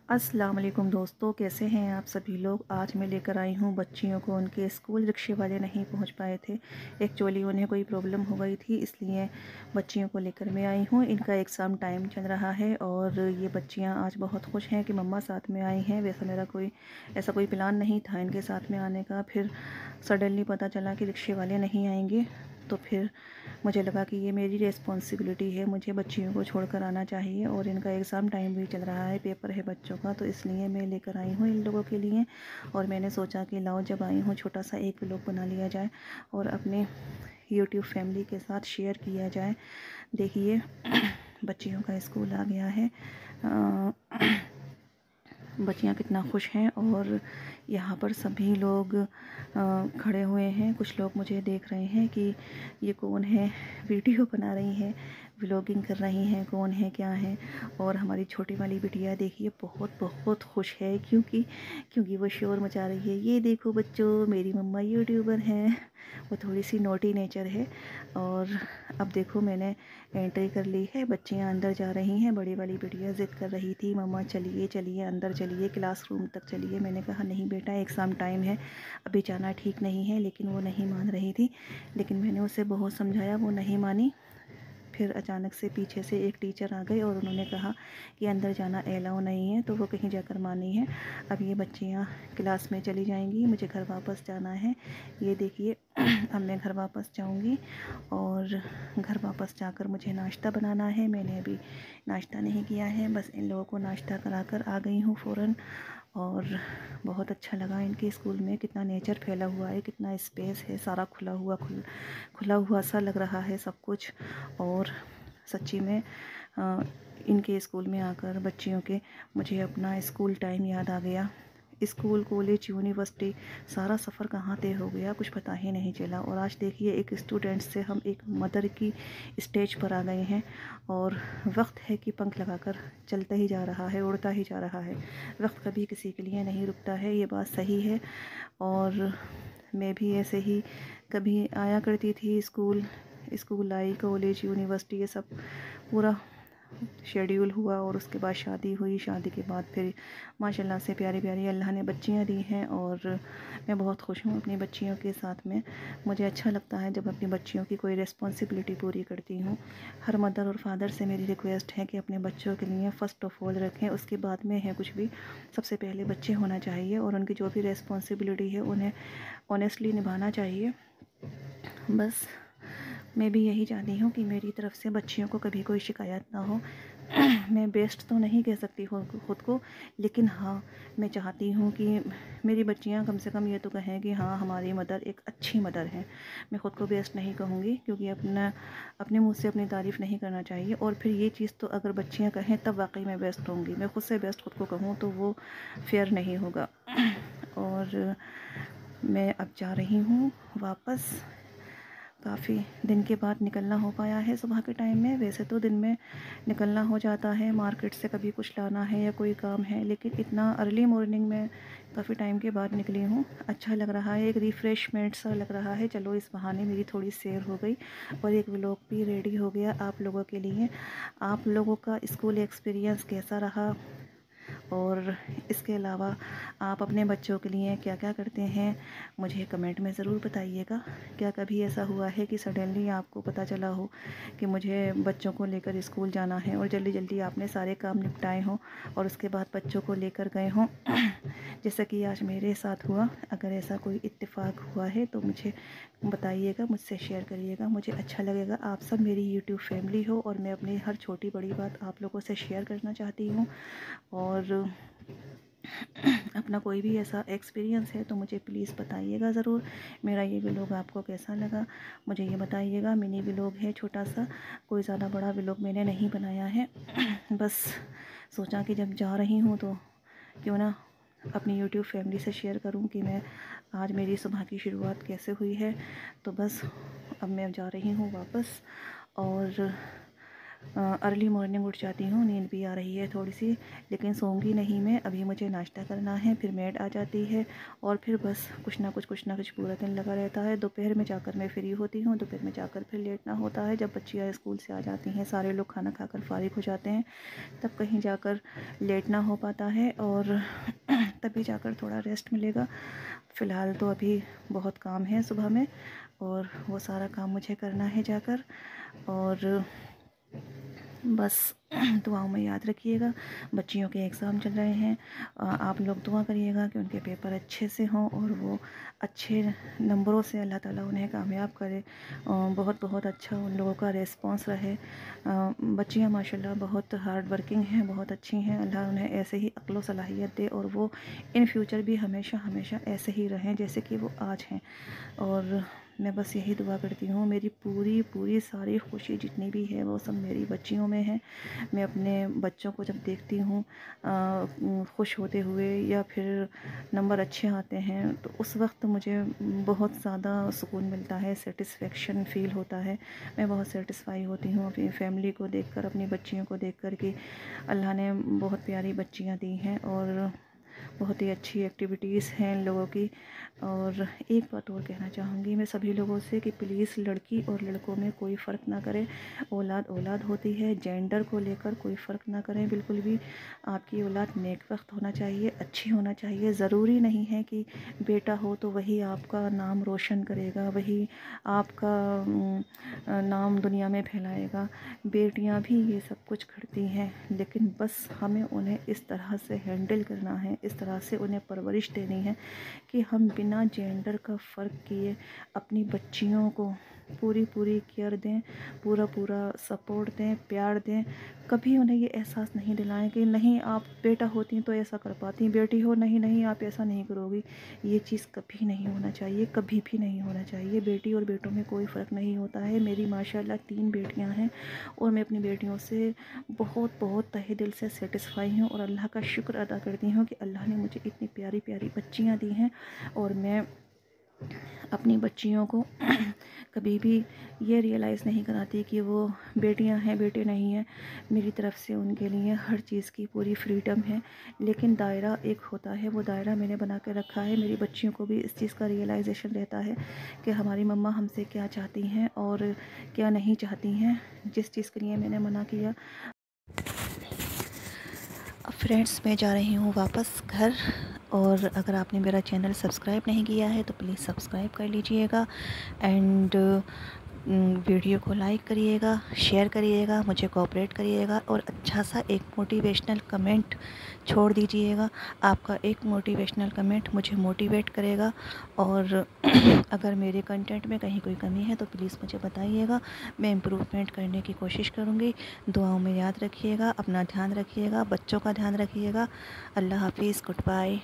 अस्सलाम वालेकुम दोस्तों, कैसे हैं आप सभी लोग। आज मैं लेकर आई हूँ बच्चियों को। उनके स्कूल रिक्शे वाले नहीं पहुँच पाए थे। एक्चुअली उन्हें कोई प्रॉब्लम हो गई थी, इसलिए बच्चियों को लेकर मैं आई हूँ। इनका एग्ज़ाम टाइम चल रहा है और ये बच्चियाँ आज बहुत खुश हैं कि मम्मा साथ में आई हैं। वैसे मेरा कोई ऐसा कोई प्लान नहीं था इनके साथ में आने का। फिर सडनली पता चला कि रिक्शे वाले नहीं आएंगे, तो फिर मुझे लगा कि ये मेरी रिस्पॉन्सिबिलिटी है, मुझे बच्चियों को छोड़कर आना चाहिए। और इनका एग्ज़ाम टाइम भी चल रहा है, पेपर है बच्चों का, तो इसलिए मैं लेकर आई हूँ इन लोगों के लिए। और मैंने सोचा कि लाओ, जब आई हूँ छोटा सा एक व्लॉग बना लिया जाए और अपने यूट्यूब फैमिली के साथ शेयर किया जाए। देखिए बच्चियों का स्कूल आ गया है। बच्चियाँ कितना खुश हैं और यहाँ पर सभी लोग खड़े हुए हैं। कुछ लोग मुझे देख रहे हैं कि ये कौन है, वीडियो बना रही हैं, व्लॉगिंग कर रही हैं, कौन है क्या है। और हमारी छोटी वाली बिटिया देखिए बहुत बहुत खुश है, क्योंकि वो शोर मचा रही है। ये देखो बच्चों, मेरी मम्मा यूट्यूबर हैं। वो थोड़ी सी नोटी नेचर है। और अब देखो मैंने एंट्री कर ली है, बच्चियाँ अंदर जा रही हैं। बड़ी वाली बिटिया ज़िद कर रही थी, मम्मा चलिए चलिए अंदर चलिए, क्लासरूम तक चलिए। मैंने कहा नहीं बेटा, एग्ज़ाम टाइम है, अभी जाना ठीक नहीं है। लेकिन वो नहीं मान रही थी। लेकिन मैंने उसे बहुत समझाया, वो नहीं मानी। फिर अचानक से पीछे से एक टीचर आ गए और उन्होंने कहा कि अंदर जाना एलाउ नहीं है, तो वो कहीं जाकर मानी है। अब ये बच्चियाँ क्लास में चली जाएंगी, मुझे घर वापस जाना है। ये देखिए अब मैं घर वापस जाऊंगी और घर वापस जाकर मुझे नाश्ता बनाना है। मैंने अभी नाश्ता नहीं किया है, बस इन लोगों को नाश्ता कराकर आ गई हूँ फ़ौरन। और बहुत अच्छा लगा इनके स्कूल में, कितना नेचर फैला हुआ है, कितना स्पेस है, सारा खुला हुआ सा लग रहा है सब कुछ। और सच्ची में इनके स्कूल में आकर बच्चियों के मुझे अपना स्कूल टाइम याद आ गया। स्कूल, कॉलेज, यूनिवर्सिटी, सारा सफ़र कहाँ तय हो गया, कुछ पता ही नहीं चला। और आज देखिए एक स्टूडेंट से हम एक मदर की स्टेज पर आ गए हैं। और वक्त है कि पंख लगाकर चलता ही जा रहा है, उड़ता ही जा रहा है। वक्त कभी किसी के लिए नहीं रुकता है, ये बात सही है। और मैं भी ऐसे ही कभी आया करती थी स्कूल आई, कॉलेज, यूनिवर्सिटी, ये सब पूरा शेड्यूल हुआ। और उसके बाद शादी हुई। शादी के बाद फिर माशाल्लाह से प्यारी प्यारी अल्लाह ने बच्चियां दी हैं। और मैं बहुत खुश हूँ अपनी बच्चियों के साथ में। मुझे अच्छा लगता है जब अपनी बच्चियों की कोई रिस्पॉन्सिबिलिटी पूरी करती हूँ। हर मदर और फादर से मेरी रिक्वेस्ट है कि अपने बच्चों के लिए फ़र्स्ट ऑफ ऑल रखें, उसके बाद में है कुछ भी। सबसे पहले बच्चे होना चाहिए और उनकी जो भी रिस्पॉन्सिबिलिटी है उन्हें ऑनेस्टली निभाना चाहिए। बस मैं भी यही चाहती हूँ कि मेरी तरफ से बच्चियों को कभी कोई शिकायत ना हो। मैं बेस्ट तो नहीं कह सकती खुद को, लेकिन हाँ, मैं चाहती हूँ कि मेरी बच्चियाँ कम से कम ये तो कहें कि हाँ, हमारी मदर एक अच्छी मदर है। मैं ख़ुद को बेस्ट नहीं कहूँगी, क्योंकि अपने मुँह से अपनी तारीफ़ नहीं करना चाहिए। और फिर ये चीज़ तो अगर बच्चियाँ कहें तब वाकई मैं बेस्ट होंगी। मैं ख़ुद से बेस्ट खुद को कहूँ तो वो फेयर नहीं होगा। और मैं अब जा रही हूँ वापस। काफ़ी दिन के बाद निकलना हो पाया है सुबह के टाइम में। वैसे तो दिन में निकलना हो जाता है, मार्केट से कभी कुछ लाना है या कोई काम है, लेकिन इतना अर्ली मॉर्निंग में काफ़ी टाइम के बाद निकली हूँ। अच्छा लग रहा है, एक रिफ़्रेशमेंट सा लग रहा है। चलो इस बहाने मेरी थोड़ी सैर हो गई और एक व्लॉग भी रेडी हो गया आप लोगों के लिए। आप लोगों का स्कूल एक्सपीरियंस कैसा रहा, और इसके अलावा आप अपने बच्चों के लिए क्या क्या करते हैं, मुझे कमेंट में ज़रूर बताइएगा। क्या कभी ऐसा हुआ है कि सडनली आपको पता चला हो कि मुझे बच्चों को लेकर स्कूल जाना है और जल्दी जल्दी आपने सारे काम निपटाए हों और उसके बाद बच्चों को लेकर गए हों, जैसा कि आज मेरे साथ हुआ। अगर ऐसा कोई इत्तेफाक हुआ है तो मुझे बताइएगा, मुझसे शेयर करिएगा, मुझे अच्छा लगेगा। आप सब मेरी यूट्यूब फैमिली हो और मैं अपनी हर छोटी बड़ी बात आप लोगों से शेयर करना चाहती हूँ। और अपना कोई भी ऐसा एक्सपीरियंस है तो मुझे प्लीज़ बताइएगा ज़रूर। मेरा ये व्लॉग आपको कैसा लगा मुझे ये बताइएगा। मिनी व्लॉग है छोटा सा, कोई ज़्यादा बड़ा व्लॉग मैंने नहीं बनाया है। बस सोचा कि जब जा रही हूँ तो क्यों ना अपनी यूट्यूब फैमिली से शेयर करूं कि मैं आज मेरी सुबह की शुरुआत कैसे हुई है। तो बस अब मैं जा रही हूँ वापस। और अर्ली मॉर्निंग उठ जाती हूँ, नींद भी आ रही है थोड़ी सी, लेकिन सोऊंगी नहीं मैं। अभी मुझे नाश्ता करना है, फिर मेड आ जाती है और फिर बस कुछ ना कुछ पूरा दिन लगा रहता है। दोपहर में जाकर मैं फ्री होती हूँ, दोपहर में जाकर फिर लेटना होता है। जब बच्चियाँ स्कूल से आ जाती हैं, सारे लोग खाना खाकर फारिग हो जाते हैं, तब कहीं जाकर लेटना हो पाता है और तभी जाकर थोड़ा रेस्ट मिलेगा। फ़िलहाल तो अभी बहुत काम है सुबह में, और वो सारा काम मुझे करना है जाकर। और बस दुआओं में याद रखिएगा। बच्चियों के एग्ज़ाम चल रहे हैं, आप लोग दुआ करिएगा कि उनके पेपर अच्छे से हों और वो अच्छे नंबरों से अल्लाह ताला उन्हें कामयाब करे। बहुत बहुत अच्छा उन लोगों का रिस्पॉन्स रहे। बच्चियाँ माशाल्लाह बहुत हार्ड वर्किंग हैं, बहुत अच्छी हैं। अल्लाह उन्हें ऐसे ही अक्ल व सलाहियत दे और वो इन फ्यूचर भी हमेशा हमेशा ऐसे ही रहें जैसे कि वो आज हैं। और मैं बस यही दुआ करती हूँ, मेरी पूरी पूरी सारी खुशी जितनी भी है वो सब मेरी बच्चियों में है। मैं अपने बच्चों को जब देखती हूँ खुश होते हुए या फिर नंबर अच्छे आते हैं, तो उस वक्त मुझे बहुत ज़्यादा सुकून मिलता है, सेटिस्फेक्शन फ़ील होता है। मैं बहुत सेटिस्फाई होती हूँ अपनी फैमिली को देखकर, अपनी बच्चियों को देखकर कि अल्लाह ने बहुत प्यारी बच्चियाँ दी हैं और बहुत ही अच्छी एक्टिविटीज़ हैं इन लोगों की। और एक बात और कहना चाहूँगी मैं सभी लोगों से कि प्लीज़ लड़की और लड़कों में कोई फ़र्क ना करें। औलाद औलाद होती है, जेंडर को लेकर कोई फ़र्क ना करें बिल्कुल भी। आपकी औलाद नेक वक्त होना चाहिए, अच्छी होना चाहिए। ज़रूरी नहीं है कि बेटा हो तो वही आपका नाम रोशन करेगा, वही आपका नाम दुनिया में फैलाएगा। बेटियां भी ये सब कुछ करती हैं, लेकिन बस हमें उन्हें इस तरह से हैंडल करना है, इस तरह से उन्हें परवरिश देनी है कि हम बिना जेंडर का फ़र्क किए अपनी बच्चियों को पूरी पूरी केयर दें, पूरा पूरा सपोर्ट दें, प्यार दें। कभी उन्हें ये एहसास नहीं दिलाएं कि नहीं आप बेटा होती तो ऐसा कर पाती, बेटी हो नहीं नहीं आप ऐसा नहीं करोगी। ये चीज़ कभी नहीं होना चाहिए, कभी भी नहीं होना चाहिए। बेटी और बेटों में कोई फ़र्क नहीं होता है। मेरी माशाल्लाह 3 बेटियां हैं और मैं अपनी बेटियों से बहुत बहुत तहे दिल से सेटिस्फाई हूँ और अल्लाह का शुक्र अदा करती हूँ कि अल्लाह ने मुझे इतनी प्यारी प्यारी बच्चियाँ दी हैं। और मैं अपनी बच्चियों को कभी भी ये रियलाइज़ नहीं कराती कि वो बेटियां हैं बेटे नहीं हैं। मेरी तरफ से उनके लिए हर चीज़ की पूरी फ्रीडम है, लेकिन दायरा एक होता है, वो दायरा मैंने बना के रखा है। मेरी बच्चियों को भी इस चीज़ का रियलाइजेशन रहता है कि हमारी मम्मा हमसे क्या चाहती हैं और क्या नहीं चाहती हैं। जिस चीज़ के लिए मैंने मना किया। फ्रेंड्स, मैं जा रही हूँ वापस घर, और अगर आपने मेरा चैनल सब्सक्राइब नहीं किया है तो प्लीज़ सब्सक्राइब कर लीजिएगा एंड वीडियो को लाइक करिएगा, शेयर करिएगा, मुझे कोऑपरेट करिएगा और अच्छा सा एक मोटिवेशनल कमेंट छोड़ दीजिएगा। आपका एक मोटिवेशनल कमेंट मुझे मोटिवेट करेगा। और अगर मेरे कंटेंट में कहीं कोई कमी है तो प्लीज़ मुझे बताइएगा, मैं इम्प्रूवमेंट करने की कोशिश करूँगी। दुआओं में याद रखिएगा, अपना ध्यान रखिएगा, बच्चों का ध्यान रखिएगा। अल्लाह हाफिज़, गुड बाय।